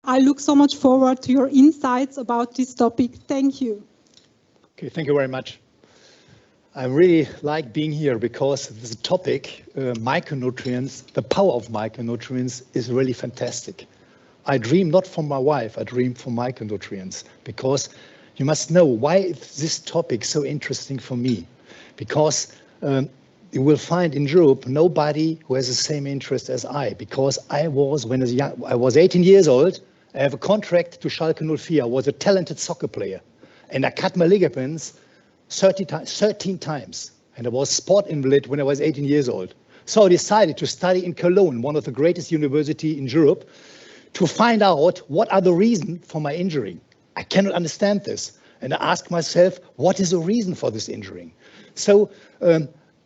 I look so much forward to your insights about this topic. Thank you. Okay, thank you very much. I really like being here because this topic, micronutrients, the power of micronutrients is really fantastic. I dream not for my wife, I dream for micronutrients because you must know why is this topic so interesting for me. Because you will find in Europe nobody who has the same interest as I. Because I was, when I was 18 years old, I have a contract to Schalke 04. I was a talented soccer player. And I cut my ligaments 13 times. And I was sport invalid when I was 18 years old. So I decided to study in Cologne, one of the greatest universities in Europe, to find out what are the reasons for my injury. I cannot understand this. And I asked myself, what is the reason for this injury? So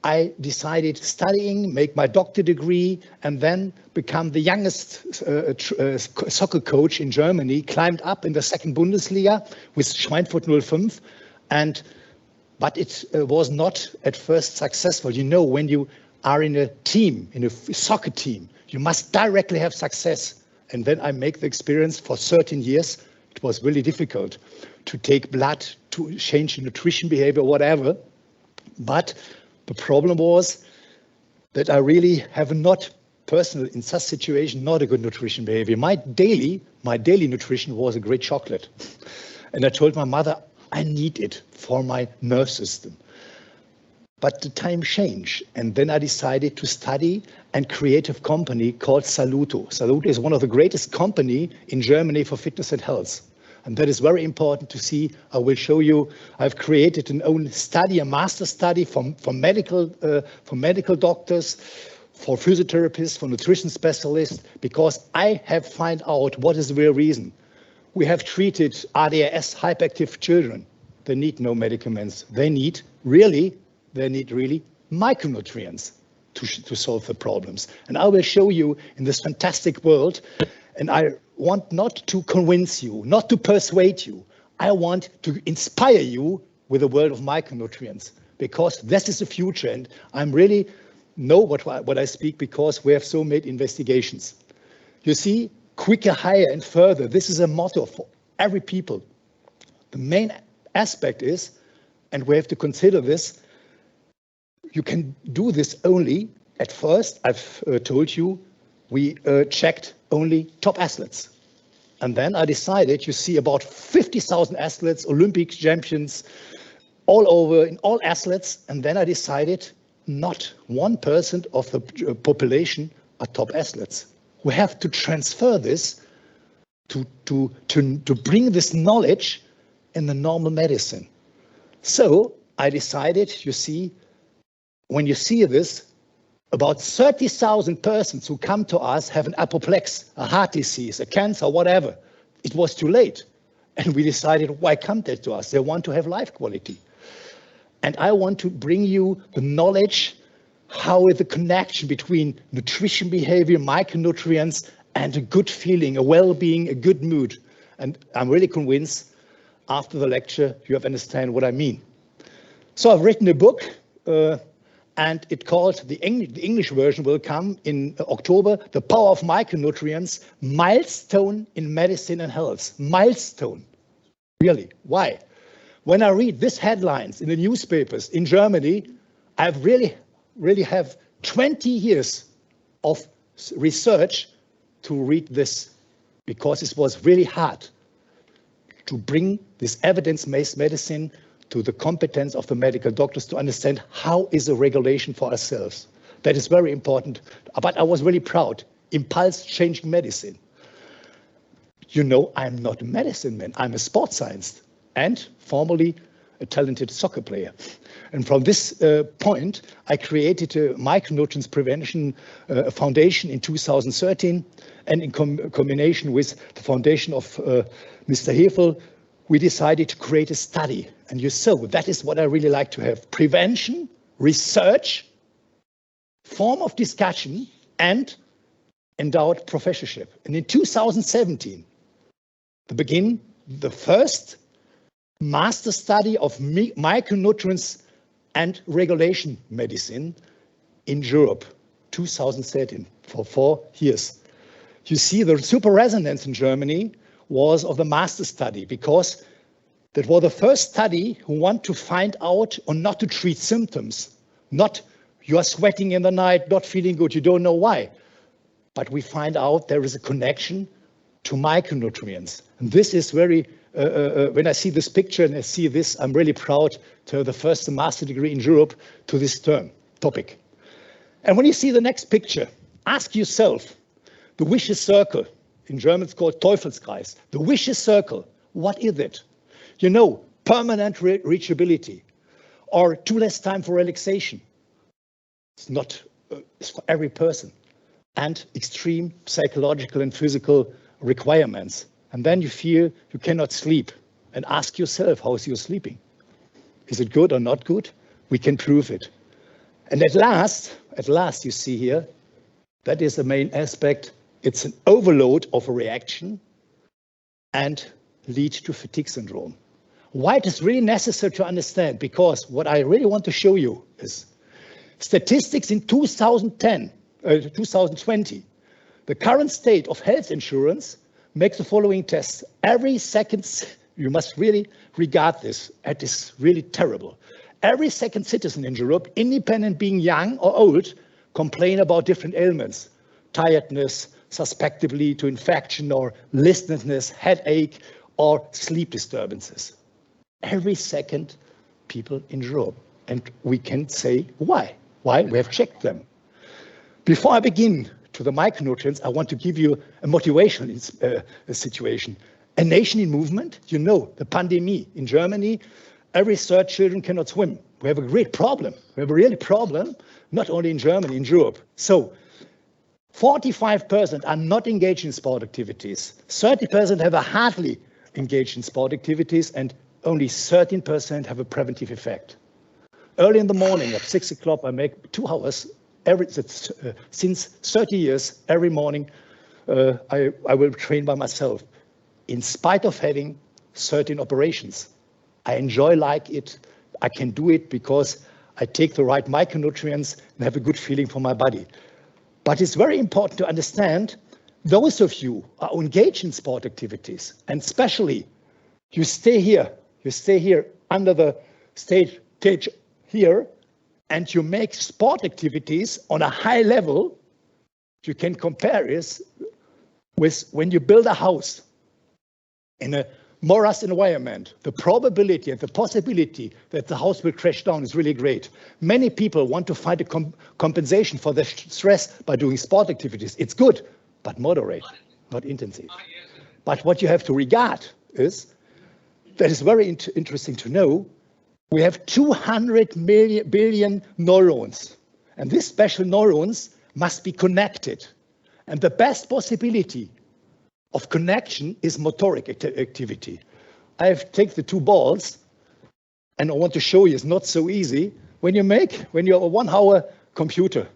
I decided studying, make my doctor degree, and then become the youngest soccer coach in Germany, climbed up in the second Bundesliga with Schweinfurt 05. But it was not at first successful. You know, when you are in a team, in a soccer team, you must directly have success. And then I make the experience for 13 years. It was really difficult to take blood, to change nutrition behavior, whatever. But the problem was that I really have not personal, in such situation, not a good nutrition behavior. My daily nutrition was a great chocolate. And I told my mother, I need it for my nerve system. But the time changed. And then I decided to study and create a company called Saluto. Saluto is one of the greatest companies in Germany for fitness and health. And that is very important to see. I will show you. I've created an own study, a master study for medical doctors, for physiotherapists, for nutrition specialists, because I have found out what is the real reason. We have treated ADHD, hyperactive children. They need no medicaments. They need really micronutrients to solve the problems. And I will show you in this fantastic world. And I want not to convince you, not to persuade you. I want to inspire you with the world of micronutrients, because this is the future. And I'm really know what I speak because we have so many investigations. You see, quicker, higher, and further. This is a motto for every people. The main aspect is, and we have to consider this, you can do this only, at first, I've told you, we checked only top athletes. And then I decided, you see about 50,000 athletes, Olympic champions, all over, in all athletes. And then I decided not 1% of the population are top athletes. We have to transfer this to bring this knowledge in the normal medicine. So I decided, you see, when you see this, about 30,000 persons who come to us have an apoplex, a heart disease, a cancer, whatever. It was too late. And we decided, why come they to us? They want to have life quality. And I want to bring you the knowledge, how is the connection between nutrition behavior, micronutrients, and a good feeling, a well-being, a good mood. And I'm really convinced after the lecture, you have understand what I mean. So I've written a book, and it's called, the English version will come in October, The Power of Micronutrients, Milestone in Medicine and Health. Milestone. Really, why? When I read these headlines in the newspapers in Germany, I've really have 20 years of research to read this, because it was really hard to bring this evidence-based medicine to the competence of the medical doctors to understand how is the regulation for ourselves. That is very important. But I was really proud. Impulse changing medicine. You know, I'm not a medicine man. I'm a sports scientist and formerly a talented soccer player. And from this point, I created a micronutrients prevention foundation in 2013. And in combination with the foundation of Mr. Hefel, we decided to create a study. And you saw, that is what I really like to have. Prevention, research, form of discussion, and endowed professorship. And in 2017, the first master study of micronutrients and regulation medicine in Europe, 2013, for 4 years. You see, the super resonance in Germany was of the master study, because that was the first study who want to find out or not to treat symptoms. Not you are sweating in the night, not feeling good, you don't know why. But we find out there is a connection to micronutrients. And this is very, when I see this picture and I see this, I'm really proud to have the first master degree in Europe to this topic. And when you see the next picture, ask yourself, the vicious circle, in German it's called Teufelskreis, the vicious circle, what is it? You know, permanent reachability, or too less time for relaxation. It's not, it's for every person. And extreme psychological and physical requirements. And then you feel you cannot sleep. And ask yourself, how is your sleeping? Is it good or not good? We can prove it. And at last you see here, that is the main aspect. It's an overload of a reaction and lead to fatigue syndrome. Why it is really necessary to understand, because what I really want to show you is statistics in 2020. The current state of health insurance makes the following tests. Every second, you must really regard this, it is really terrible. Every second citizen in Europe, independent being young or old, complain about different ailments, tiredness, suspectively to infection or listlessness, headache, or sleep disturbances. Every second people in Europe. And we can say why. Why? We have checked them. Before I begin to the micronutrients, I want to give you a motivational situation. A nation in movement, you know, the pandemic in Germany, every third children cannot swim. We have a great problem. We have a really problem, not only in Germany, in Europe. So 45% are not engaged in sport activities. 30% have a hardly engaged in sport activities, and only 13% have a preventive effect. Early in the morning at 6 o'clock, I make 2 hours since 30 years, every morning, I will train by myself. In spite of having certain operations, I enjoy like it. I can do it because I take the right micronutrients and have a good feeling for my body. But it's very important to understand, those of you who are engaged in sport activities, and especially you stay here under the stage here, and you make sport activities on a high level. You can compare this with when you build a house in a morass environment. The probability and the possibility that the house will crash down is really great. Many people want to find a compensation for their stress by doing sport activities. It's good, but moderate, not intensive. But what you have to regard is, that is very interesting to know, we have 200 billion neurons, and these special neurons must be connected. And the best possibility of connection is motoric activity. I have taken the 2 balls, and I want to show you it's not so easy. When you're a 1 hour computer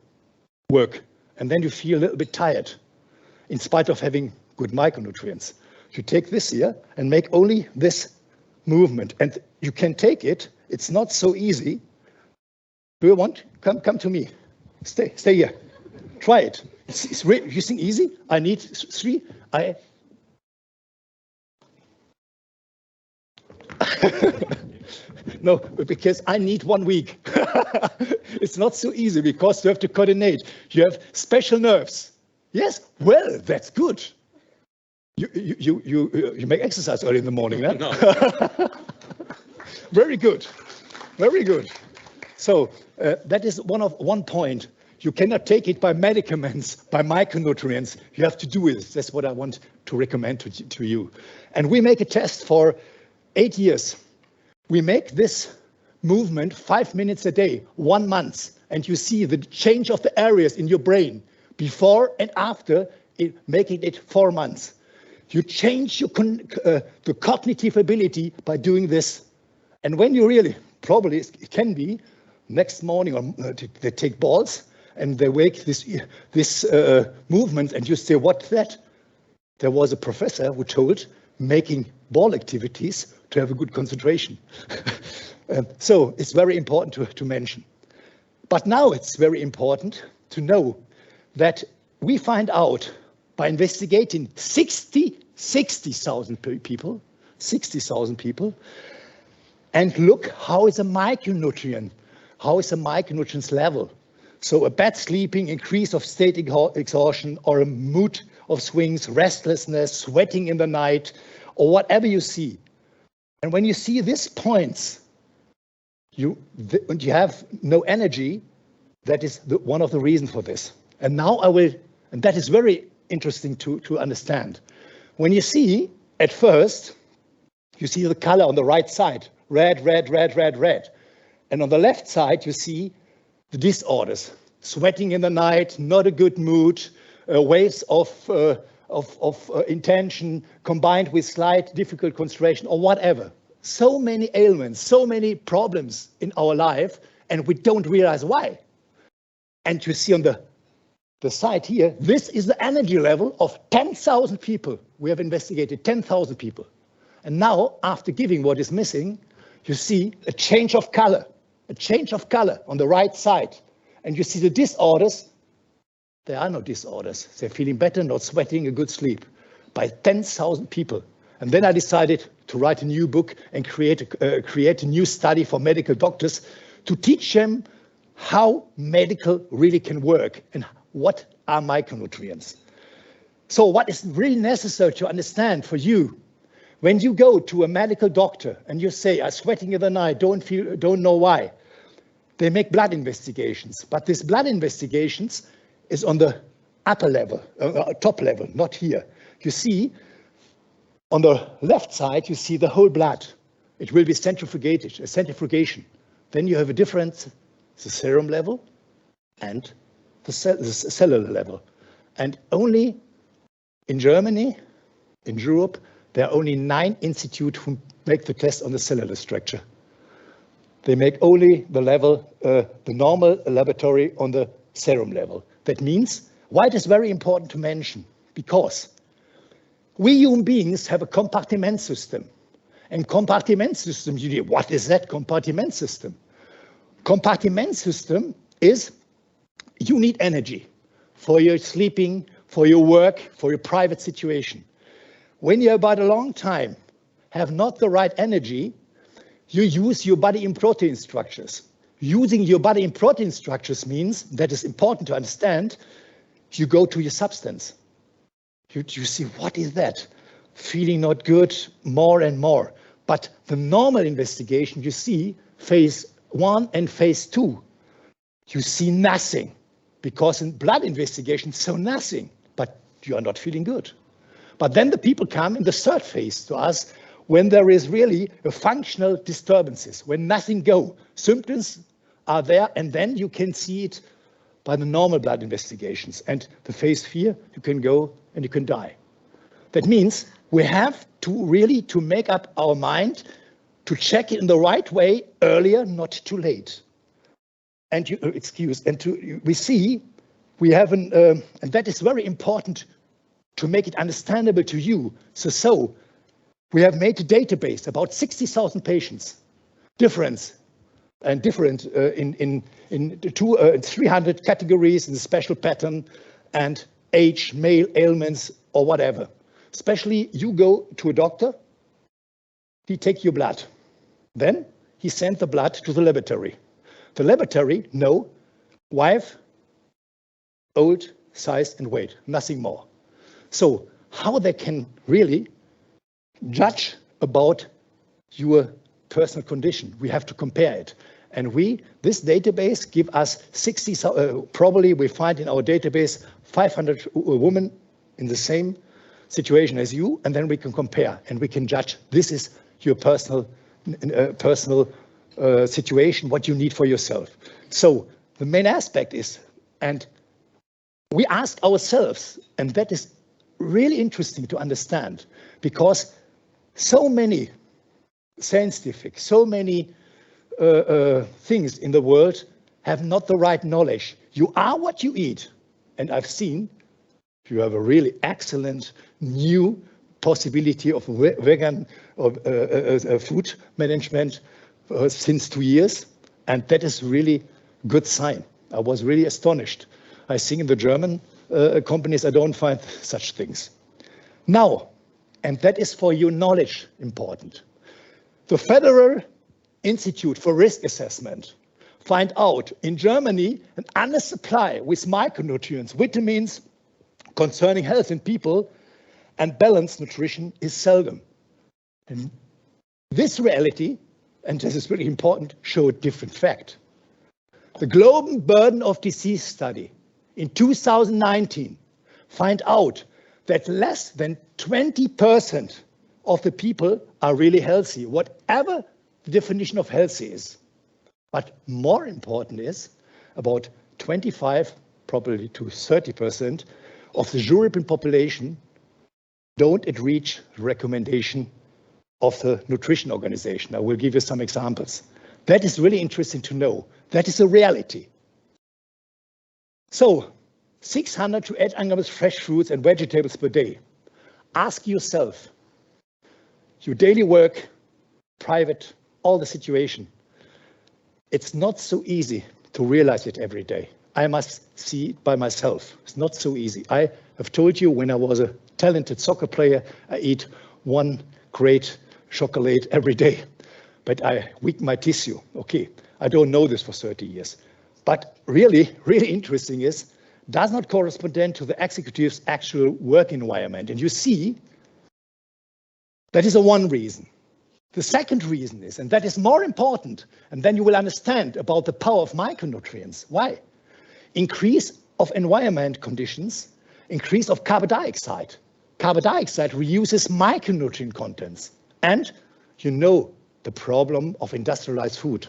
work, and then you feel a little bit tired, in spite of having good micronutrients, you take this here and make only this movement, and you can take it. It's not so easy. Do you want? Come to me. Stay here. Try it. It's really, you think easy? I need 3. No, because I need 1 week. It's not so easy because you have to coordinate. You have special nerves. Yes, well, that's good. You make exercise early in the morning, huh? No. Very good, very good. So that is one point. You cannot take it by medicaments, by micronutrients. You have to do it. That's what I want to recommend to you. And we make a test for 8 years. We make this movement 5 minutes a day, 1 month, and you see the change of the areas in your brain before and after making it 4 months. You change your the cognitive ability by doing this. And when you really, probably it can be, next morning or they take balls and they wake this movement, and you say, what's that? There was a professor who told making ball activities to have a good concentration. So it's very important to mention. But now it's very important to know that we find out by investigating 60,000 people, 60,000 people, and look how is a micronutrient, how is a micronutrients level. So a bad sleeping, increase of state exhaustion, or a mood of swings, restlessness, sweating in the night, or whatever you see. And when you see these points, you have no energy. That is one of the reasons for this. And now and that is very interesting to understand. When you see, at first, you see the color on the right side, red, red, red, red, red. And on the left side, you see the disorders, sweating in the night, not a good mood, waves of intention combined with slight difficult concentration or whatever. So many ailments, so many problems in our life, and we don't realize why. And you see on the side here, this is the energy level of 10,000 people. We have investigated 10,000 people. And now, after giving what is missing, you see a change of color on the right side. And you see the disorders. There are no disorders. They're feeling better, not sweating, a good sleep by 10,000 people. And then I decided to write a new book and create a new study for medical doctors to teach them how medical really can work and what are micronutrients. So what is really necessary to understand for you, when you go to a medical doctor and you say, I'm sweating in the night, don't know why, they make blood investigations. But this blood investigations is on the upper level, top level, not here. You see, on the left side, you see the whole blood. It will be centrifugated, a centrifugation. Then you have a difference, the serum level and the cellular level. And only in Germany, in Europe, there are only 9 institutes who make the test on the cellular structure. They make only the level, the normal laboratory on the serum level. That means, why it is very important to mention, because we human beings have a compartment system. And compartment system, what is that compartment system? Compartment system is you need energy for your sleeping, for your work, for your private situation. When you about a long time have not the right energy, you use your body in protein structures. Using your body in protein structures means, that is important to understand, you go to your substance. You see, what is that? Feeling not good, more and more. But the normal investigation, you see phase 1 and phase 2. You see nothing, because in blood investigation, so nothing, but you are not feeling good. But then the people come in the third phase to us when there is really a functional disturbances, when nothing go. Symptoms are there, and then you can see it by the normal blood investigations. And the phase 4, you can go and you can die. That means we have to really to make up our mind to check it in the right way earlier, not too late. And we see we have and that is very important to make it understandable to you. So we have made a database about 60,000 patients, different in 300 categories in a special pattern, and age, male, ailments, or whatever. Especially you go to a doctor, he takes your blood. Then he sends the blood to the laboratory. The laboratory know wife, old, size, and weight, nothing more. So how they can really judge about your personal condition? We have to compare it. And this database give us 60,000, probably we find in our database 500 women in the same situation as you, and then we can compare and we can judge this is your personal situation, what you need for yourself. So the main aspect is, and we ask ourselves, and that is really interesting to understand, because so many scientific, so many things in the world have not the right knowledge. You are what you eat. And I've seen you have a really excellent new possibility of vegan food management since 2 years. And that is really good sign. I was really astonished. I think in the German companies, I don't find such things. Now, and that is for your knowledge important, the Federal Institute for Risk Assessment find out in Germany an undersupply with micronutrients, vitamins concerning health in people and balanced nutrition is seldom. And this reality, and this is really important, show a different fact. The Global Burden of Disease study in 2019 find out that less than 20% of the people are really healthy, whatever the definition of healthy is. But more important is about 25, probably to 30% of the European population don't reach the recommendation of the nutrition organization. I will give you some examples. That is really interesting to know. That is a reality. So 600 to 800 grams fresh fruits and vegetables per day. Ask yourself, your daily work, private, all the situation. It's not so easy to realize it every day. I must see it by myself. It's not so easy. I have told you when I was a talented soccer player, I eat one great chocolate every day, but I weaken my tissue. Okay, I don't know this for 30 years. But really, really interesting is, does not correspond to the executive's actual work environment. And you see, that is one reason. The second reason is, and that is more important, and then you will understand about the power of micronutrients. Why? Increase of environment conditions, increase of carbon dioxide. Carbon dioxide reduces micronutrient contents. And you know the problem of industrialized food.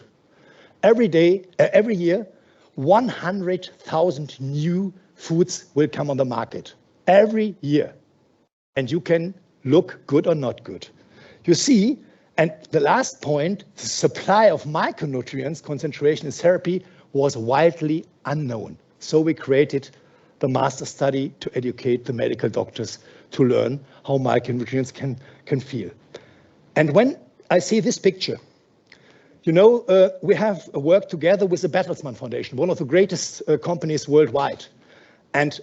Every year, 100,000 new foods will come on the market. Every year. And you can look good or not good. You see, and the last point, the supply of micronutrients concentration in therapy was widely unknown. So we created the master study to educate the medical doctors to learn how micronutrients can feel. And when I see this picture, you know, we have worked together with the Bertelsmann Foundation, one of the greatest companies worldwide. And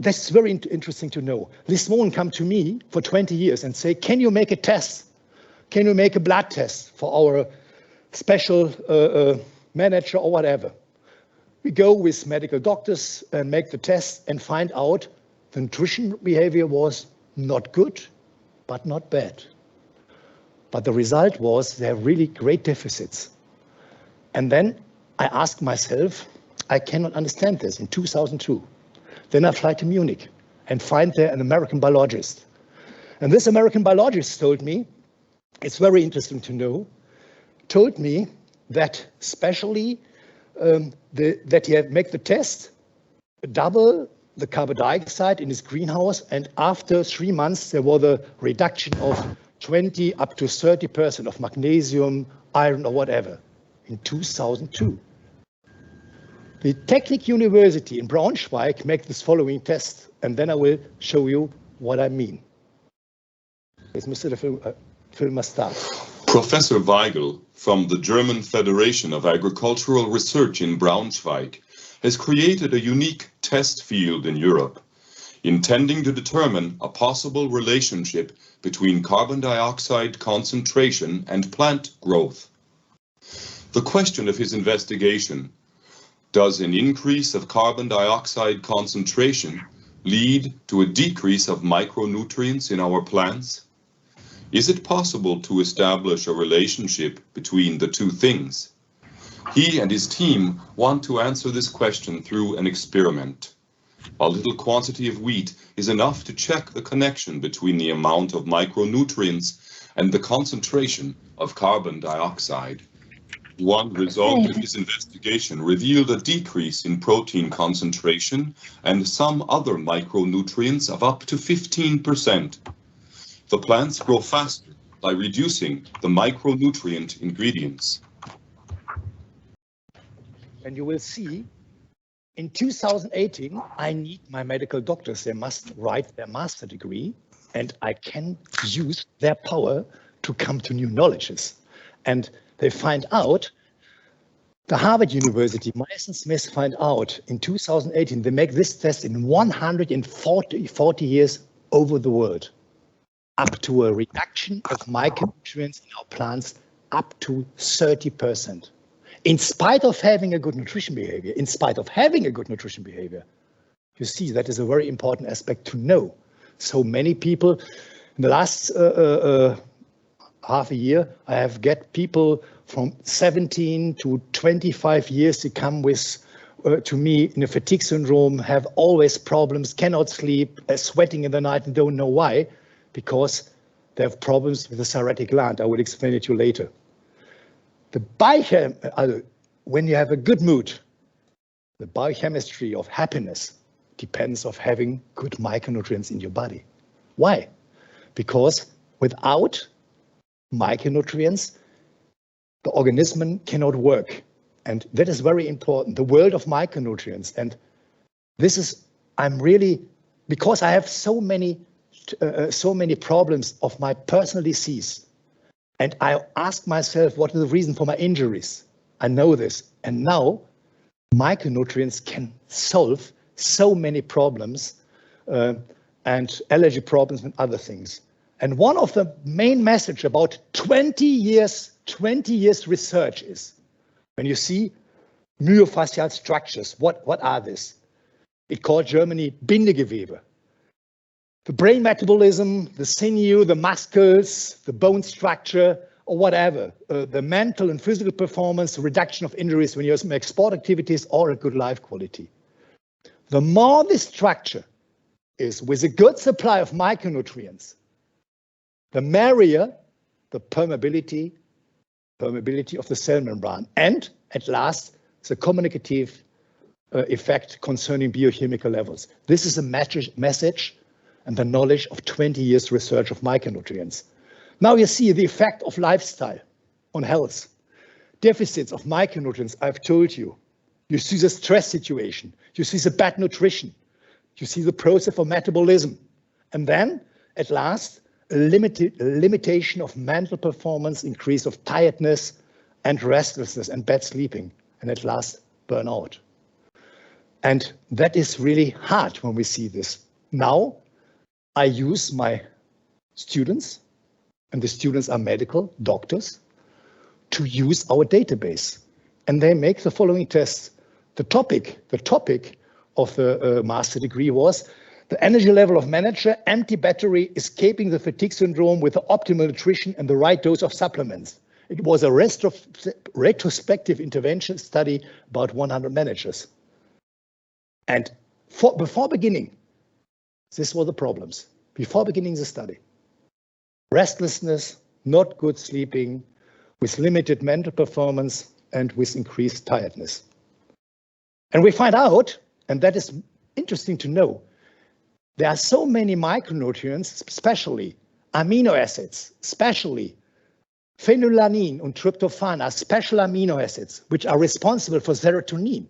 that's very interesting to know. This woman come to me for 20 years and say, can you make a test? Can you make a blood test for our special manager or whatever? We go with medical doctors and make the test and find out the nutrition behavior was not good, but not bad. But the result was they have really great deficits. And then I asked myself, I cannot understand this in 2002. Then I fly to Munich and find there an American biologist. And this American biologist told me, it's very interesting to know, told me that especially that he had make the test, double the carbon dioxide in his greenhouse, and after 3 months there was a reduction of 20 up to 30% of magnesium, iron or whatever in 2002. The Technical University in Braunschweig make this following test, and then I will show you what I mean. Jetzt müsste der Film start. Professor Weigel from the German Federation of Agricultural Research in Braunschweig has created a unique test field in Europe, intending to determine a possible relationship between carbon dioxide concentration and plant growth. The question of his investigation: does an increase of carbon dioxide concentration lead to a decrease of micronutrients in our plants? Is it possible to establish a relationship between the two things? He and his team want to answer this question through an experiment. A little quantity of wheat is enough to check the connection between the amount of micronutrients and the concentration of carbon dioxide. One result of his investigation revealed a decrease in protein concentration and some other micronutrients of up to 15%. The plants grow faster by reducing the micronutrient ingredients. And you will see, in 2018, I need my medical doctors. They must write their master degree, and I can use their power to come to new knowledges. And they find out The Harvard University, Myers and Smith find out in 2018, they make this test in 140 years over the world, up to a reduction of micronutrients in our plants up to 30%. In spite of having a good nutrition behavior, you see, that is a very important aspect to know. So many people in the last half a year, I have get people from 17 to 25 years to come with to me in a fatigue syndrome, have always problems, cannot sleep, sweating in the night and don't know why, because they have problems with the thyroid gland. I will explain it to you later. When you have a good mood, the biochemistry of happiness depends on having good micronutrients in your body. Why? Because without micronutrients, the organism cannot work. And that is very important, the world of micronutrients. And this is, because I have so many problems of my personal disease, and I ask myself, what is the reason for my injuries? I know this. And now micronutrients can solve so many problems and allergy problems and other things. And one of the main message about 20 years research is, when you see myofascial structures, what are this? It called Germany Bindegewebe. The brain metabolism, the sinew, the muscles, the bone structure, or whatever, the mental and physical performance, the reduction of injuries when you make sport activities, or a good life quality. The more this structure is with a good supply of micronutrients, the merrier the permeability of the cell membrane, and at last, the communicative effect concerning biochemical levels. This is a message and the knowledge of 20 years research of micronutrients. Now you see the effect of lifestyle on health. Deficits of micronutrients, I've told you. You see the stress situation, you see the bad nutrition, you see the process of metabolism. And then, at last, a limitation of mental performance, increase of tiredness and restlessness and bad sleeping, and at last, burnout. And that is really hard when we see this. Now, I use my students, and the students are medical doctors, to use our database. And they make the following tests. The topic of the master degree was the energy level of manager, empty battery, escaping the fatigue syndrome with the optimal nutrition and the right dose of supplements. It was a retrospective intervention study about 100 managers. And before beginning, this were the problems. Before beginning the study, restlessness, not good sleeping, with limited mental performance, and with increased tiredness. And we find out, and that is interesting to know, there are so many micronutrients, especially amino acids, especially phenylalanine and tryptophan are special amino acids, which are responsible for serotonin,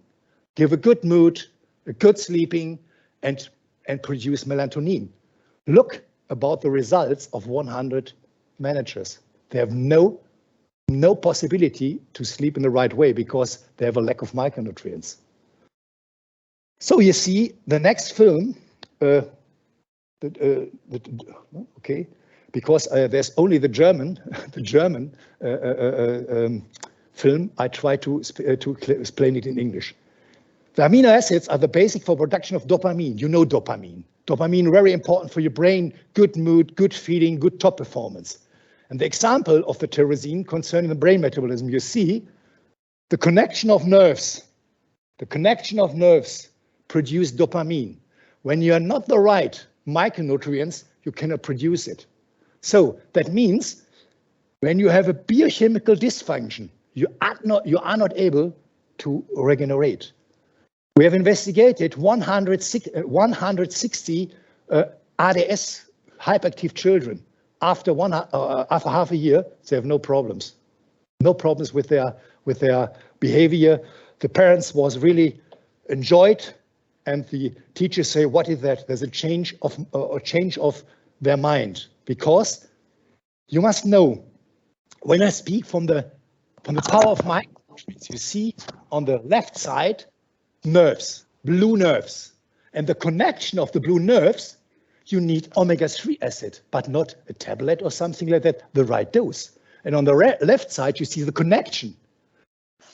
give a good mood, a good sleeping, and produce melatonin. Look about the results of 100 managers. They have no possibility to sleep in the right way because they have a lack of micronutrients. So you see the next film, okay, because there's only the German film, I try to explain it in English. The amino acids are the basic for production of dopamine. You know dopamine. Dopamine, very important for your brain, good mood, good feeling, good top performance. And the example of the tyrosine concerning the brain metabolism, you see the connection of nerves. The connection of nerves produce dopamine. When you are not the right micronutrients, you cannot produce it. So that means when you have a biochemical dysfunction, you are not able to regenerate. We have investigated 160 ADS hyperactive children. After half a year, they have no problems. No problems with their behavior. The parents was really enjoyed, and the teachers say, "What is that?" There's a change of their mind, because you must know, when I speak from the power of micronutrients. You see on the left side, nerves, blue nerves. And the connection of the blue nerves, you need omega-3 acid, but not a tablet or something like that, the right dose. And on the left side, you see the connection.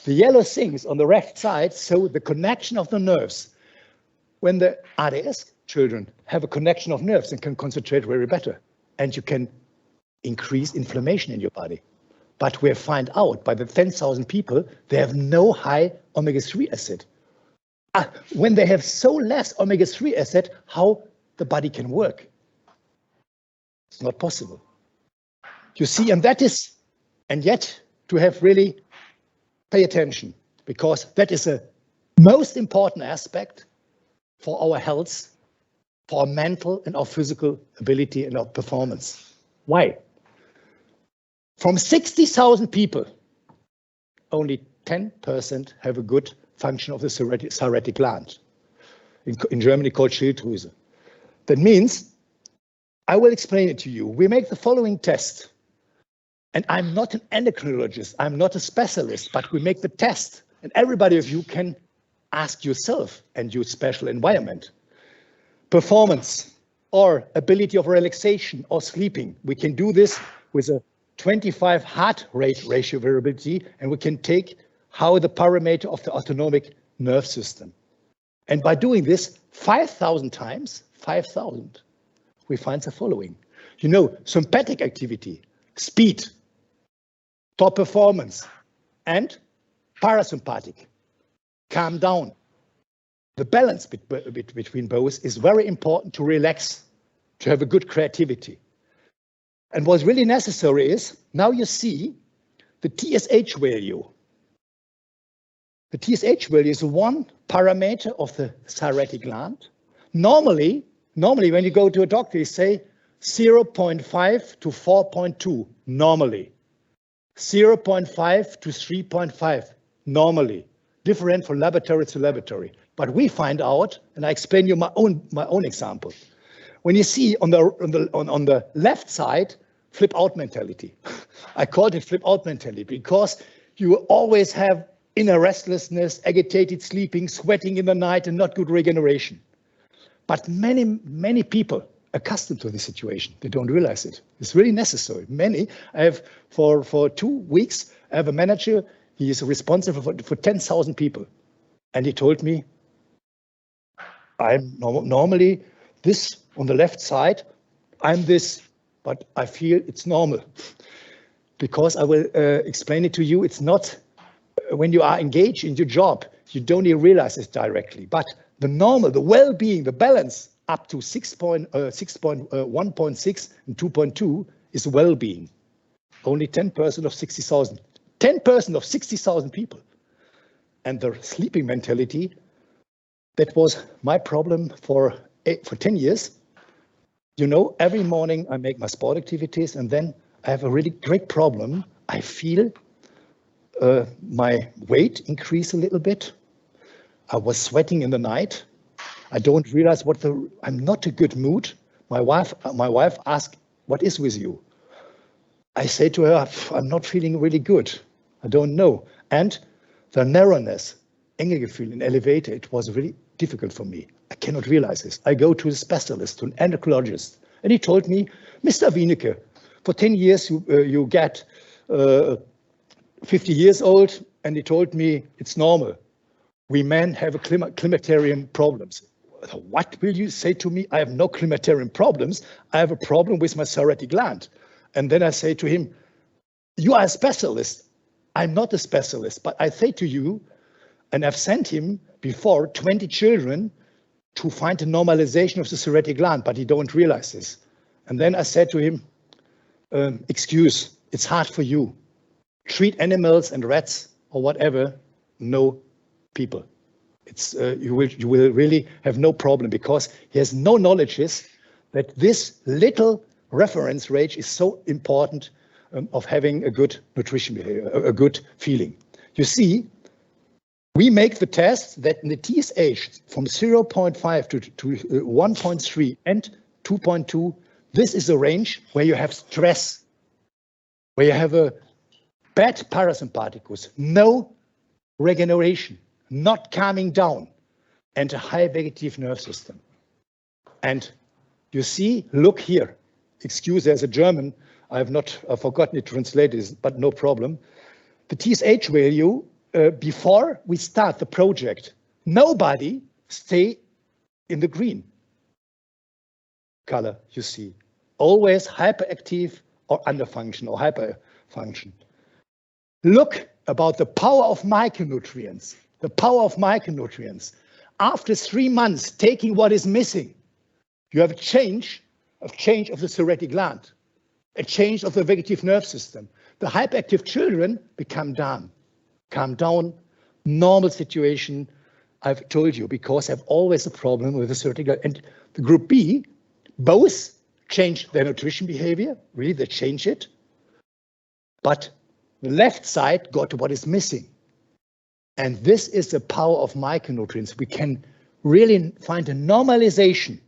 The yellow things on the left side show the connection of the nerves. When the ADS children have a connection of nerves and can concentrate very better, and you can increase inflammation in your body. But we find out by the 10,000 people, they have no high omega-3 acid. When they have so less omega-3 acid, how the body can work? It's not possible. You see, and yet to have really pay attention, because that is a most important aspect for our health, for our mental and our physical ability and our performance. Why? From 60,000 people, only 10% have a good function of the thyroid gland, in Germany called Schilddrüse. That means, I will explain it to you. We make the following test. And I'm not an endocrinologist, I'm not a specialist, but we make the test. And everybody of you can ask yourself and your special environment. Performance or ability of relaxation or sleeping. We can do this with a 25 heart rate ratio variability, and we can take how the parameter of the autonomic nerve system. And by doing this 5,000 times, 5,000, we find the following. You know, sympathetic activity, speed, top performance, and parasympathetic, calm down. The balance between both is very important to relax, to have a good creativity. And what's really necessary is, now you see the TSH value. The TSH value is one parameter of the thyroid gland. Normally when you go to a doctor, you say 0.5 to 4.2, normally. 0.5 to 3.5, normally. Different from laboratory to laboratory. But we find out, and I explain you my own example. When you see on the left side, flip out mentality. I called it flip out mentality because you always have inner restlessness, agitated sleeping, sweating in the night, and not good regeneration. But many people accustomed to this situation. They don't realize it. It's really necessary. Many, I have for 2 weeks, I have a manager, he is responsible for 10,000 people. And he told me, I'm normally this on the left side, I'm this, but I feel it's normal. Because I will explain it to you, it's not, when you are engaged in your job, you don't even realize it directly. But the normal, the well-being, the balance up to 1.6 and 2.2 is well-being. Only 10% of 60,000. 10% of 60,000 people. And the sleeping mentality, that was my problem for 10 years. You know, every morning I make my sport activities and then I have a really great problem. I feel my weight increase a little bit. I was sweating in the night. I don't realize I'm not in a good mood. My wife asked, what is with you? I say to her, I'm not feeling really good. I don't know. And the narrowness, enge Gefühl in elevator, it was really difficult for me. I cannot realize this. I go to a specialist, to an endocrinologist, and he told me, Mr. Wienecke, for 10 years you get 50 years old, and he told me it's normal. We men have a climaterian problems. What will you say to me? I have no climaterian problems. I have a problem with my thyroid gland. And then I say to him, you are a specialist. I'm not a specialist, but I say to you, and I've sent him before 20 children to find a normalization of the thyroid gland, but he don't realize this. And then I said to him, excuse, it's hard for you. Treat animals and rats or whatever, no people. It's you will really have no problem because he has no knowledge that this little reference range is so important of having a good nutrition behavior, a good feeling. You see, we make the test that in the TSH from 0.5 to 1.3 and 2.2, this is a range where you have stress, where you have a bad parasympathicus, no regeneration, not calming down, and a high vegetative nerve system. And you see, look here, excuse, there's a German, I've forgotten it translated, but no problem. The TSH value, before we start the project, nobody stay in the green color, you see. Always hyperactive or underfunction or hyperfunction. Look about the power of micronutrients, the power of micronutrients. After 3 months, taking what is missing, you have a change of the thoracic gland, a change of the vegetative nerve system. The hyperactive children become calm down, normal situation, I've told you, because I have always a problem with the thoracic gland. And the group B, both change their nutrition behavior, really they change it, but the left side got to what is missing. And this is the power of micronutrients. We can really find a normalization,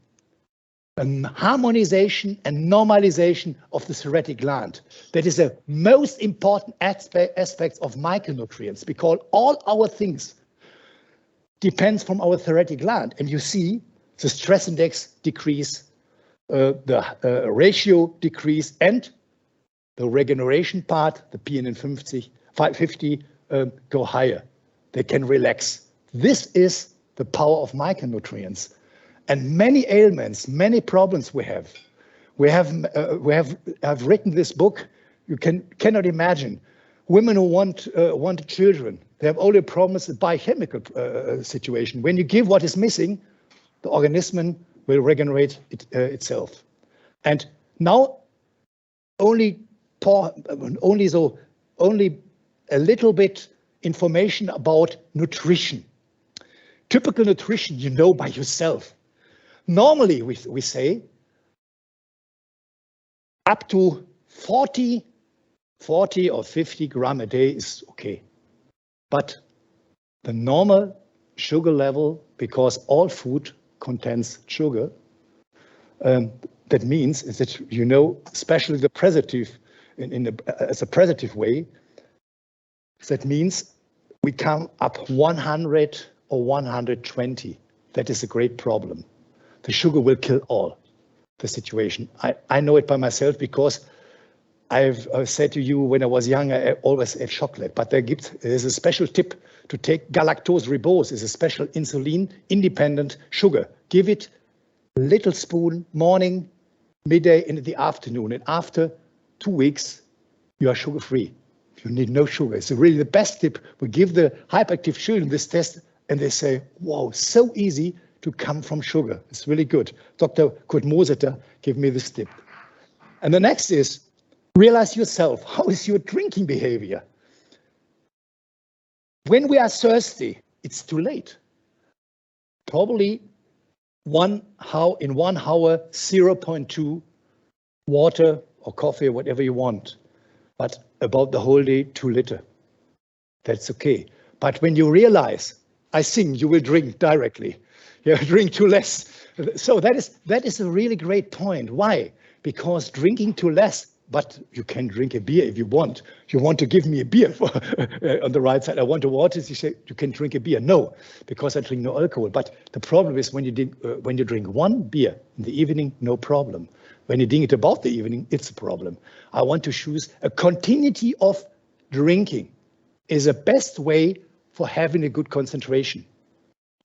a harmonization and normalization of the thoracic gland. That is the most important aspect of micronutrients, because all our things depends from our thoracic gland. And you see the stress index decrease, the ratio decrease, and the regeneration part, the PNN 50 go higher. They can relax. This is the power of micronutrients. And many ailments, many problems we have. I've written this book. You cannot imagine. Women who want children, they have only problems with biochemical situation. When you give what is missing, the organism will regenerate itself. And now only a little bit information about nutrition. Typical nutrition, you know by yourself. Normally, we say up to 40 or 50 grams a day is okay. But the normal sugar level, because all food contains sugar, that means is that, you know, especially the preservative, as a preservative way, that means we come up 100 or 120. That is a great problem. The sugar will kill all the situation. I know it by myself because I've said to you when I was young, I always ate chocolate, but there's a special tip to take galactose ribose, is a special insulin independent sugar. Give it a little spoon morning, midday, and in the afternoon. And after 2 weeks, you are sugar free. You need no sugar. It's really the best tip. We give the hyperactive children this test and they say, wow, so easy to come from sugar. It's really good. Dr. Kurt Moseter gave me this tip. And the next is, realize yourself, how is your drinking behavior? When we are thirsty, it's too late. Probably in 1 hour, 0.2 water or coffee or whatever you want. But about the whole day, 2 liters. That's okay. But when you realize, I think you will drink directly. You drink too less. So that is a really great point. Why? Because drinking too less, but you can drink a beer if you want. You want to give me a beer on the right side. I want a water. You say you can drink a beer. No, because I drink no alcohol. But the problem is when you drink 1 beer in the evening, no problem. When you drink it about the evening, it's a problem. I want to choose a continuity of drinking is the best way for having a good concentration.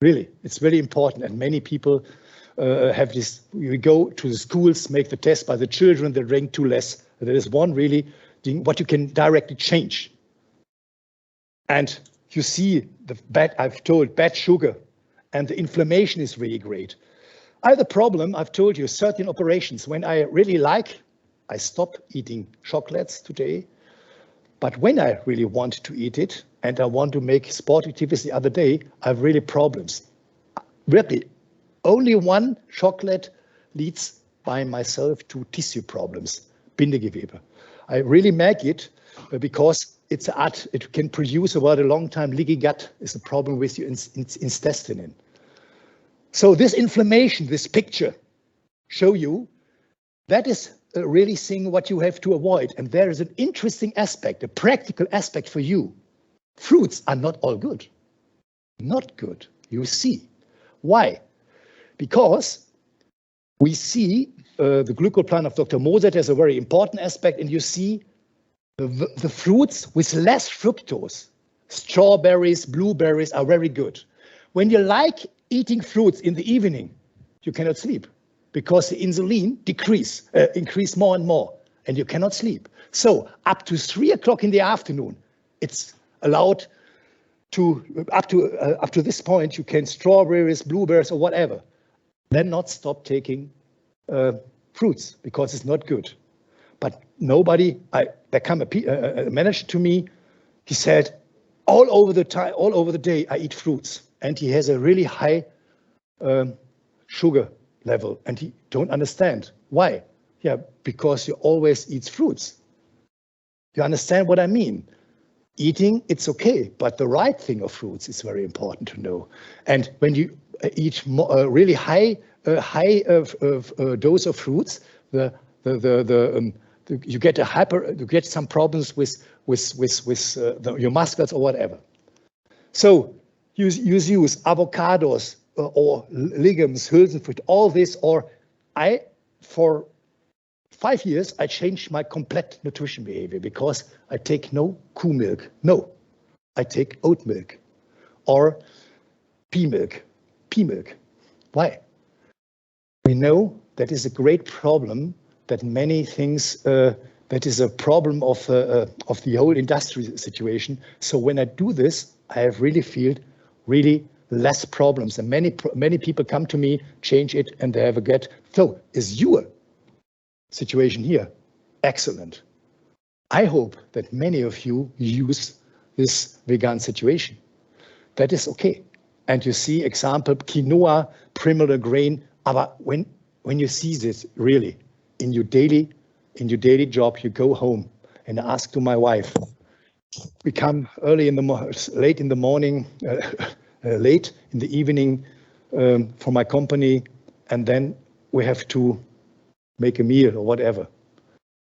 Really, it's very important. And many people have this, we go to the schools, make the test by the children, they drink too less. There is one really thing, what you can directly change. And you see the bad sugar, and the inflammation is really great. I have the problem, I've told you, certain operations, when I really like, I stop eating chocolates today. But when I really want to eat it, and I want to make sport activities the other day, I have really problems. Really, only 1 chocolate leads by myself to tissue problems, Bindegewebe. I really make it because it can produce over a long time. Leaky gut is a problem with your intestine. So this inflammation, this picture, show you that is really thing what you have to avoid. And there is an interesting aspect, a practical aspect for you. fruits are not all good. Not good, you see. Why? Because we see the glucoplan of Dr. Moset as a very important aspect, and you see the fruits with less fructose. Strawberries, blueberries are very good. When you like eating fruits in the evening, you cannot sleep because the insulin increase more and more, and you cannot sleep. So up to 3 o'clock in the afternoon, it's allowed to, up to this point, you can strawberries, blueberries, or whatever. Then not stop taking fruits because it's not good. But nobody, there come a manager to me, he said, all over the day, I eat fruits. And he has a really high sugar level, and he don't understand. Why? Yeah, because you always eat fruits. You understand what I mean? Eating, it's okay, but the right thing of fruits is very important to know. And when you eat really high dose of fruits, you get some problems with your muscles or whatever. So you use avocados or legumes, Hülsenfrüchte, all this, or for 5 years, I changed my complete nutrition behavior because I take no cow milk. No, I take oat milk or pea milk. Why? We know that is a great problem, that many things, that is a problem of the whole industry situation. So when I do this, I have really feel really less problems. And many people come to me, change it, and they have a get. So is your situation here excellent? I hope that many of you use this vegan situation. That is okay. And you see example, quinoa, primula grain. But when you see this really in your daily job, you go home and ask to my wife. We come late in the morning, late in the evening for my company, and then we have to make a meal or whatever.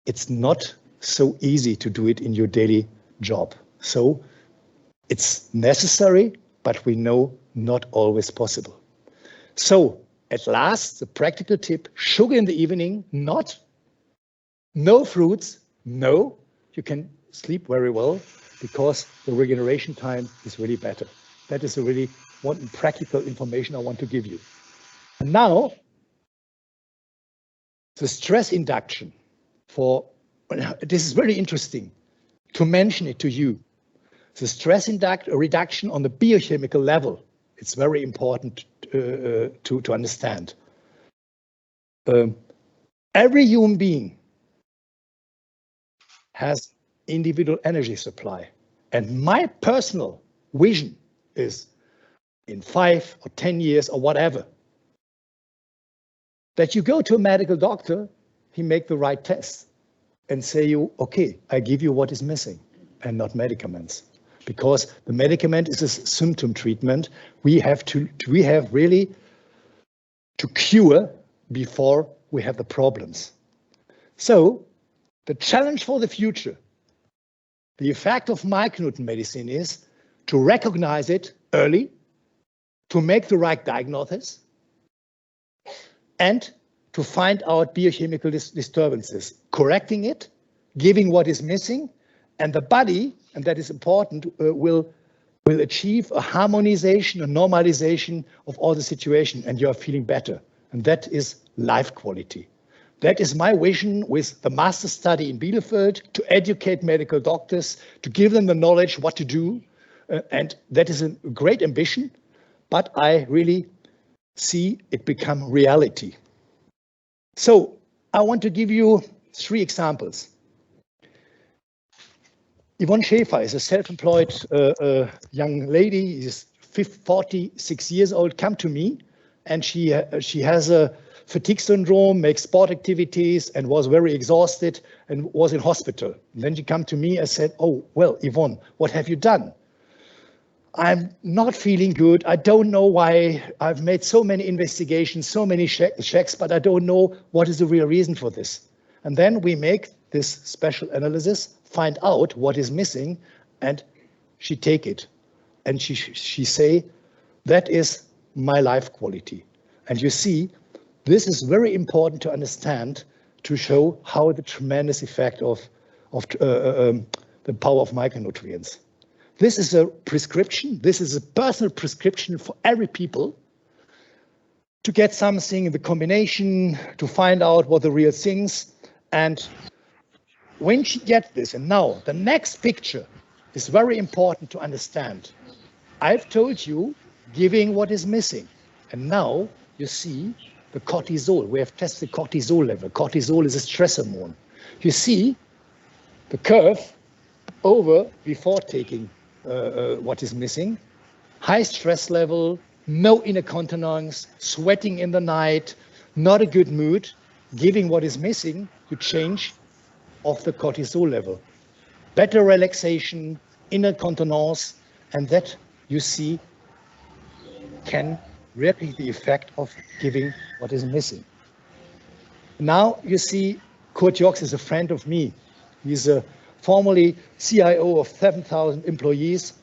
It's not so easy to do it in your daily job. So it's necessary, but we know not always possible. So at last, the practical tip, sugar in the evening, no fruits, no, you can sleep very well because the regeneration time is really better. That is a really one practical information I want to give you. And now, the stress induction this is very interesting to mention it to you. The stress reduction on the biochemical level, it's very important to understand. Every human being has individual energy supply. And my personal vision is in 5 or 10 years or whatever, that you go to a medical doctor, he make the right tests and say okay, I give you what is missing and not medicaments. Because the medicament is a symptom treatment. We have really to cure before we have the problems. So the challenge for the future, the effect of micronutrient medicine is to recognize it early, to make the right diagnosis, and to find out biochemical disturbances, correcting it, giving what is missing, and the body, and that is important, will achieve a harmonization, a normalization of all the situation, and you are feeling better. And that is life quality. That is my vision with the master study in Bielefeld, to educate medical doctors, to give them the knowledge what to do. And that is a great ambition, but I really see it become reality. So I want to give you 3 examples. Yvonne Schäfer is a self-employed young lady, is 46 years old, come to me, and she has a fatigue syndrome, makes sport activities, and was very exhausted and was in hospital. And then she come to me and said, oh, well, Yvonne, what have you done? I'm not feeling good. I don't know why. I've made so many investigations, so many checks, but I don't know what is the real reason for this. And then we make this special analysis, find out what is missing, and she take it, and she say, that is my life quality. And you see, this is very important to understand, to show how the tremendous effect of the power of micronutrients. This is a prescription. This is a personal prescription for every people to get something in the combination, to find out what the real things. And when she gets this, and now the next picture is very important to understand. I've told you giving what is missing. And now you see the cortisol. We have tested the cortisol level. Cortisol is a stress hormone. You see the curve over before taking what is missing. High stress level, no incontinence, sweating in the night, not a good mood. Giving what is missing, you change of the cortisol level. Better relaxation, incontinence, and that you see can replicate the effect of giving what is missing. Now you see Kurt Jox is a friend of me. He's a formerly CIO of 7,000 employees.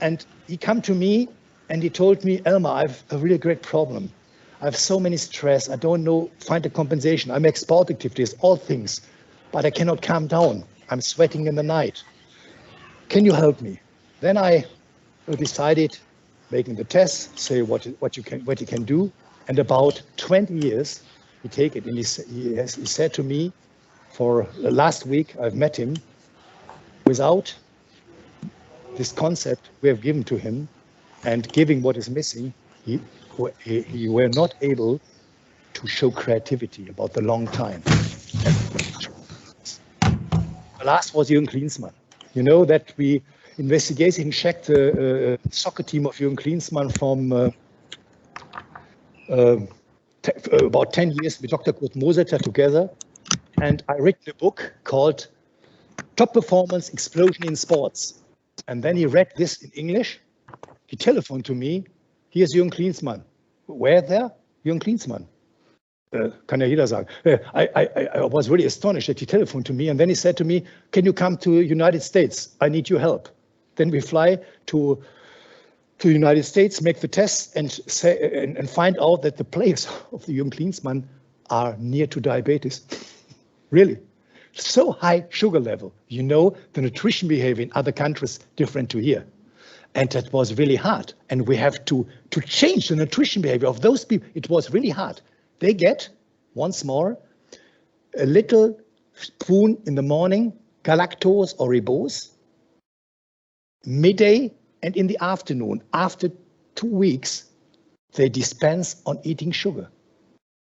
And he came to me and he told me, Elmar, I have a really great problem. I have so many stress. I don't know, find a compensation. I'm export activities, all things, but I cannot calm down. I'm sweating in the night. Can you help me? Then I decided, making the test, say what you can do. And about 20 years, he take it. And he said to me, for last week, I've met him, without this concept we have given to him and giving what is missing, he were not able to show creativity about the long time. The last was Jürgen Klinsmann. You know that we investigating checked the soccer team of Jürgen Klinsmann from about 10 years with Dr. Kurt Moseter together. And I read a book called Top Performance Explosion in Sports. And then he read this in English. He telephoned to me. Here's Jürgen Klinsmann. Where there? Jürgen Klinsmann. Kann ja jeder sagen. I was really astonished that he telephoned to me. And then he said to me, can you come to United States? I need your help. Then we fly to the United States, make the tests, and find out that the players of the Jürgen Klinsmann are near to diabetes. Really. So high sugar level. You know, the nutrition behavior in other countries different to here. And that was really hard. And we have to change the nutrition behavior of those people. It was really hard. They get, once more, a little spoon in the morning, galactose or ribose, midday and in the afternoon. After 2 weeks, they dispense on eating sugar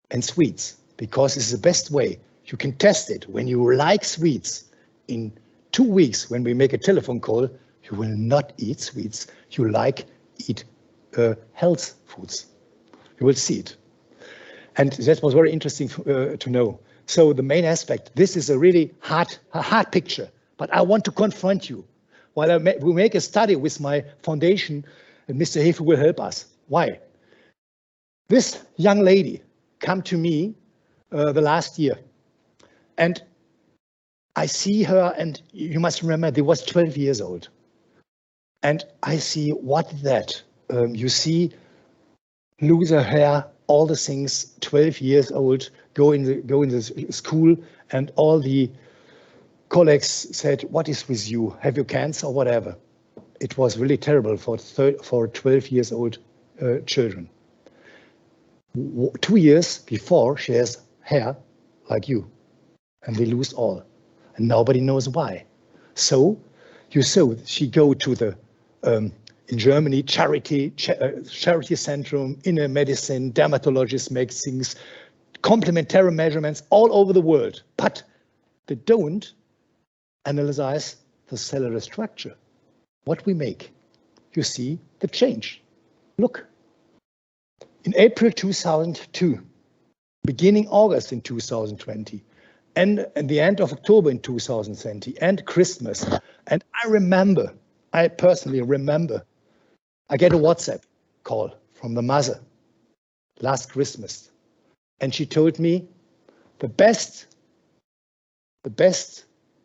and sweets, because it's the best way. You can test it. When you like sweets, in 2 weeks, when we make a telephone call, you will not eat sweets. You eat health foods. You will see it. And that was very interesting to know. So the main aspect, this is a really hard picture, but I want to confront you. While we make a study with my foundation, and Mr. Hefe will help us. Why? This young lady came to me the last year. And I see her, and you must remember, they was 12 years old. And I see what that. You see, lose her hair, all the things, 12 years old, go in the school, and all the colleagues said, what is with you? Have you cancer or whatever? It was really terrible for 12 years old children. 2 years before, she has hair like you. And they lose all, and nobody knows why. So she go to the in Germany charity centrum, inner medicine, dermatologists make things, complementary measurements all over the world, but they don't analyze the cellular structure. What we make, you see the change. Look, in April 2002, beginning August in 2020. And at the end of October in 2020, and Christmas. And I personally remember, I get a WhatsApp call from the mother last Christmas. And she told me the best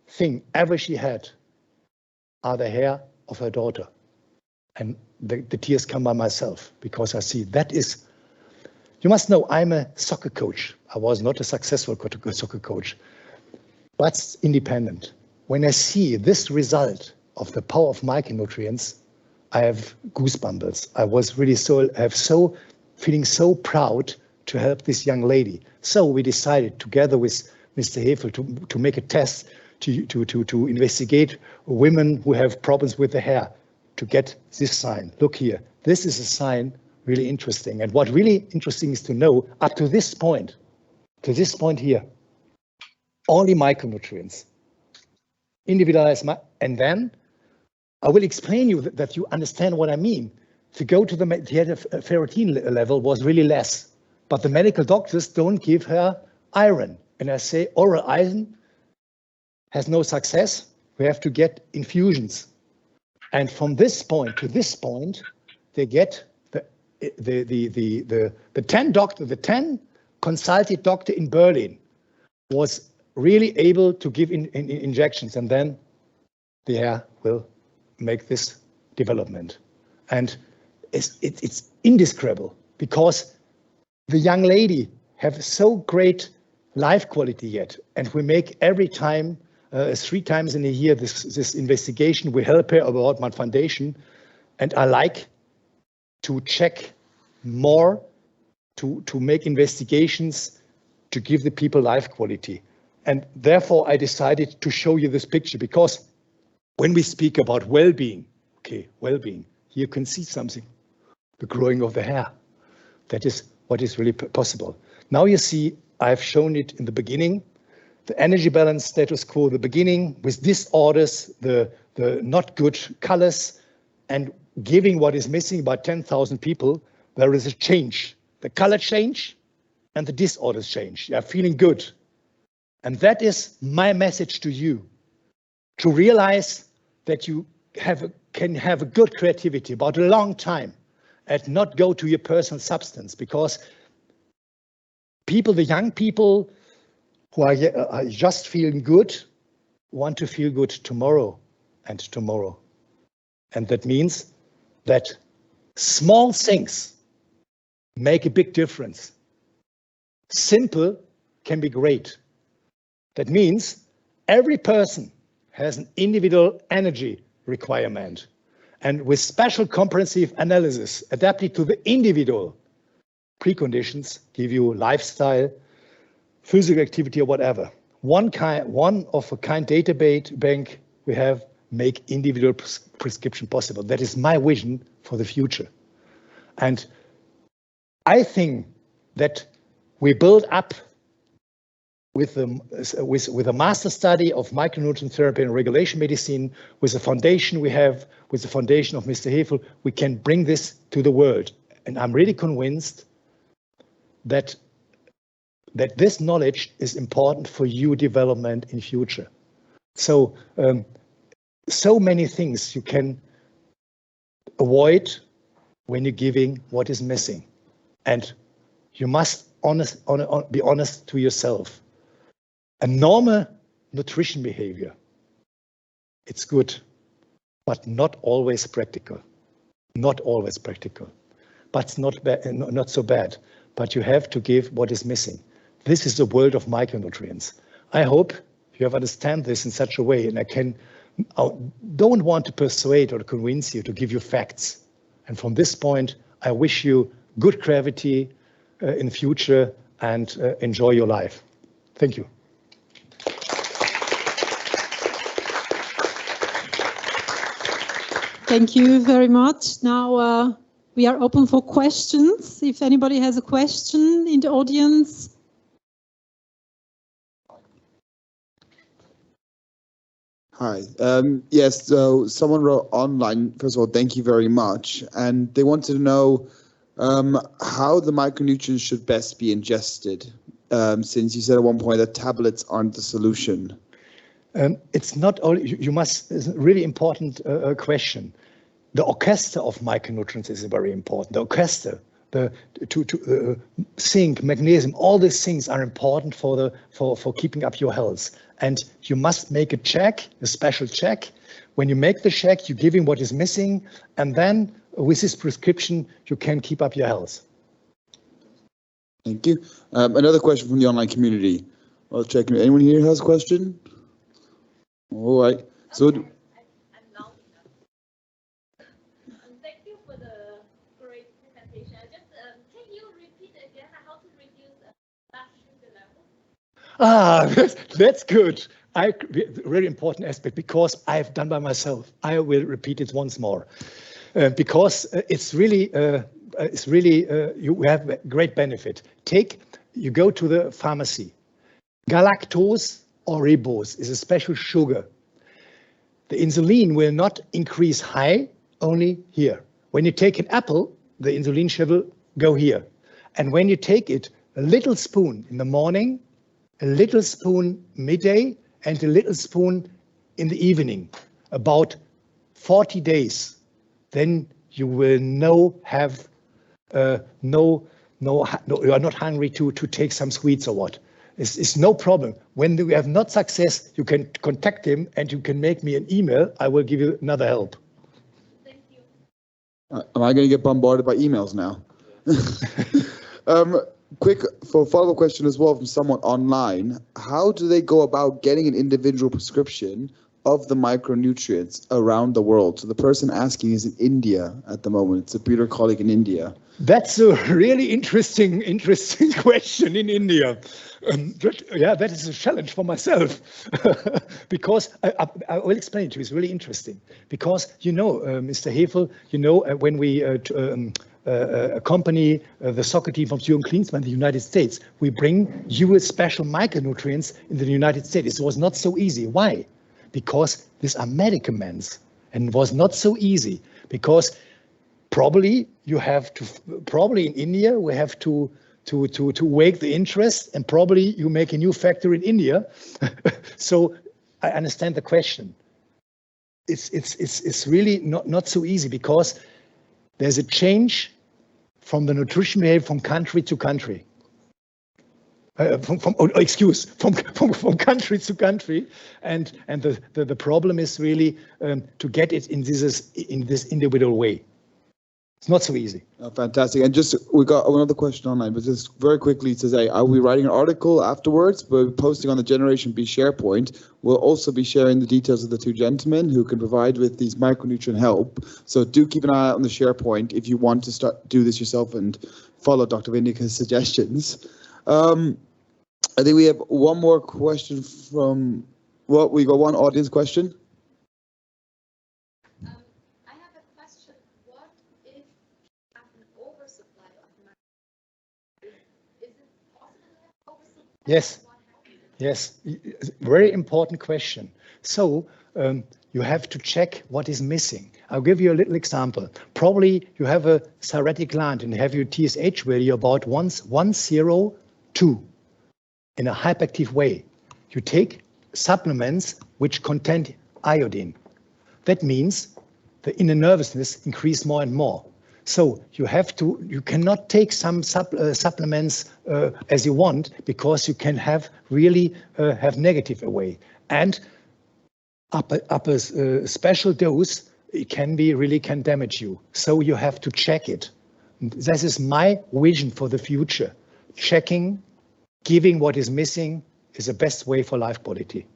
thing ever she had are the hair of her daughter. And the tears come by myself because I see that is, you must know, I'm a soccer coach. I was not a successful soccer coach, but independent. When I see this result of the power of micronutrients, I have goosebumps. I was really feeling so proud to help this young lady. So we decided together with Mr. Hefel to make a test to investigate women who have problems with the hair, to get this sign. Look here, this is a sign, really interesting. And what really interesting is to know, up to this point here, only micronutrients, individualized, and then I will explain you that you understand what I mean. To go to the ferritin level was really less, but the medical doctors don't give her iron. And I say oral iron has no success. We have to get infusions. And from this point to this point, they get the 10 consulted doctor in Berlin was really able to give injections, and then the hair will make this development. And it's indescribable because the young lady have so great life quality yet, and we make every time 3 times in a year this investigation. We help her about my foundation, and I like to check more, to make investigations, to give the people life quality. And therefore I decided to show you this picture, because when we speak about well-being, okay, well-being, you can see something, the growing of the hair. That is what is really possible. Now you see, I've shown it in the beginning, the energy balance status quo, the beginning with disorders, the not good colors, and giving what is missing about 10,000 people, there is a change. The color change and the disorders change. You are feeling good. And that is my message to you, to realize that you can have a good creativity about a long time and not go to your personal substance, because people, the young people who are just feeling good, want to feel good tomorrow and tomorrow. And that means that small things make a big difference. Simple can be great. That means every person has an individual energy requirement, and with special comprehensive analysis adapted to the individual preconditions, give you lifestyle, physical activity, or whatever. One of a kind database bank we have make individual prescription possible. That is my vision for the future. And I think that we build up with a master study of micronutrient therapy and regulation medicine, with the foundation we have, with the foundation of Mr. Hefel, we can bring this to the world. And I'm really convinced that this knowledge is important for your development in future. So, so many things you can avoid when you're giving what is missing. And you must be honest to yourself. A normal nutrition behavior, it's good, but not always practical. Not always practical, but it's not so bad. But you have to give what is missing. This is the world of micronutrients. I hope you have understand this in such a way, and I don't want to persuade or convince you, to give you facts. And from this point, I wish you good gravity in future, and enjoy your life. Thank you. Thank you very much. Now we are open for questions. If anybody has a question in the audience. Hi. Yes, so someone wrote online, first of all, thank you very much. And they wanted to know how the micronutrients should best be ingested, since you said at one point that tablets aren't the solution. It's not only, it's a really important question. The orchestra of micronutrients is very important. The orchestra, zinc, magnesium, all these things are important for keeping up your health. And you must make a check, a special check, When you make the check, you give him what is missing, and then with this prescription, you can keep up your health. Thank you. Another question from the online community. I'll check. Anyone here has a question? All right. So. I'm loud enough. Thank you for the great presentation. Just can you repeat again how to reduce blood sugar level? That's good. Really important aspect, because I've done by myself. I will repeat it once more, because it's really you have a great benefit. You go to the pharmacy. Galactose or ribose is a special sugar. The insulin will not increase high, only here. When you take an apple, the insulin should go here. And when you take it, a little spoon in the morning, a little spoon midday, and a little spoon in the evening, about 40 days, then you will you are not hungry to take some sweets or what. It's no problem. When we have not success, you can contact him and you can make me an email. I will give you another help. Thank you. Am I going to get bombarded by emails now? Quick follow-up question as well from someone online. How do they go about getting an individual prescription of the micronutrients around the world? So the person asking is in India at the moment. It's a Peter colleague in India. That's a really interesting question in India. That is a challenge for myself, because I will explain it to you. It's really interesting because, Mr. Hefel, when we accompany the soccer team from Jürgen Klinsmann in the United States, we bring US special micronutrients in the United States. It was not so easy. Why? Because these are medicaments, and it was not so easy because probably in India we have to wake the interest, and probably you make a new factory in India. So I understand the question. It's really not so easy because there's a change from the nutrition behavior from country to country. From country to country, and the problem is really to get it in this individual way. It's not so easy. Oh, fantastic. And we got another question online, but just very quickly to say, I'll be writing an article afterwards, but posting on the Generation B SharePoint. We'll also be sharing the details of the two gentlemen who can provide with these micronutrient help. So do keep an eye out on the SharePoint if you want to do this yourself and follow Dr. Wienecke's suggestions. I think we have one more question from, we got one audience question. I have a question. What if you have an oversupply of micronutrients? Is it possible to have oversupply? Yes, very important question. So you have to check what is missing. I'll give you a little example. Probably you have a thyroid gland and have your TSH value about 102 in a hyperactive way. You take supplements which contain iodine. That means the inner nervousness increase more and more. So you cannot take some supplements as you want, because you can have negative away. And up a special dose, it can damage you. So you have to check it. This is my vision for the future. Checking, giving what is missing is the best way for life quality.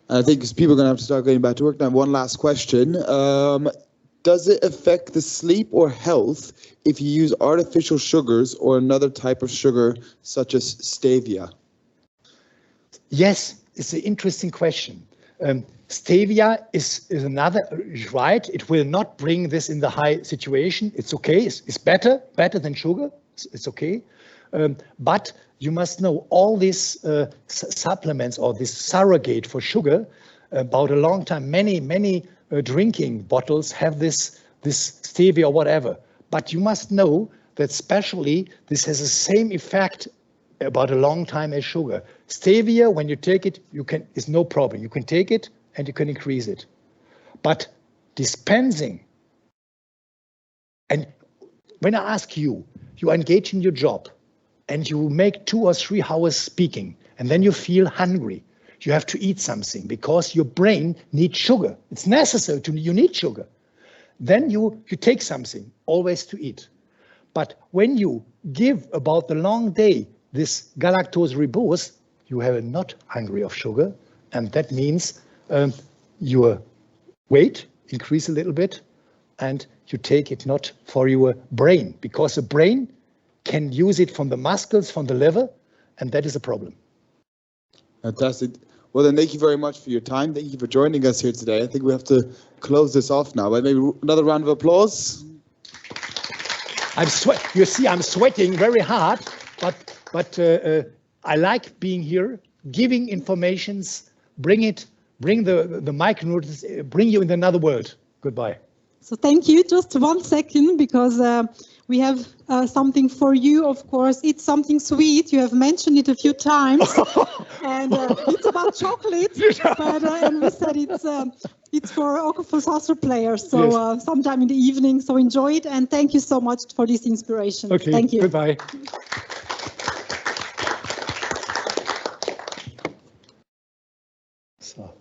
I think people are going to have to start getting back to work now. One last question. Does it affect the sleep or health if you use artificial sugars or another type of sugar such as stevia? Yes, it's an interesting question. Stevia is another, right? It will not bring this in the high situation. It's okay. It's better than sugar. It's okay. But you must know all these supplements or this surrogate for sugar about a long time. Many drinking bottles have this stevia or whatever. But you must know that especially this has the same effect about a long time as sugar. Stevia, when you take it, it's no problem. You can take it and you can increase it. But dispensing, and when I ask you engage in your job and you make 2 or 3 hours speaking, and then you feel hungry. you have to eat something because your brain needs sugar. It's necessary you need sugar. Then you take something always to eat. But when you give about the long day this galactose ribose, you are not hungry of sugar, and that means your weight increase a little bit, and you take it not for your brain, because the brain can use it from the muscles, from the liver, and that is a problem. Fantastic. Well, then, thank you very much for your time. Thank you for joining us here today. I think we have to close this off now. But maybe another round of applause. You see, I'm sweating very hard, but I like being here, giving informations, bring the micronutrients, bring you in another world. Goodbye. So thank you. Just 1 second, because we have something for you, of course. It's something sweet. You have mentioned it a few times. And it's about chocolate. But, and we said it's for soccer players. So yes. Sometime in the evening. So enjoy it. And thank you so much for this inspiration. Okay, thank you. Goodbye. So.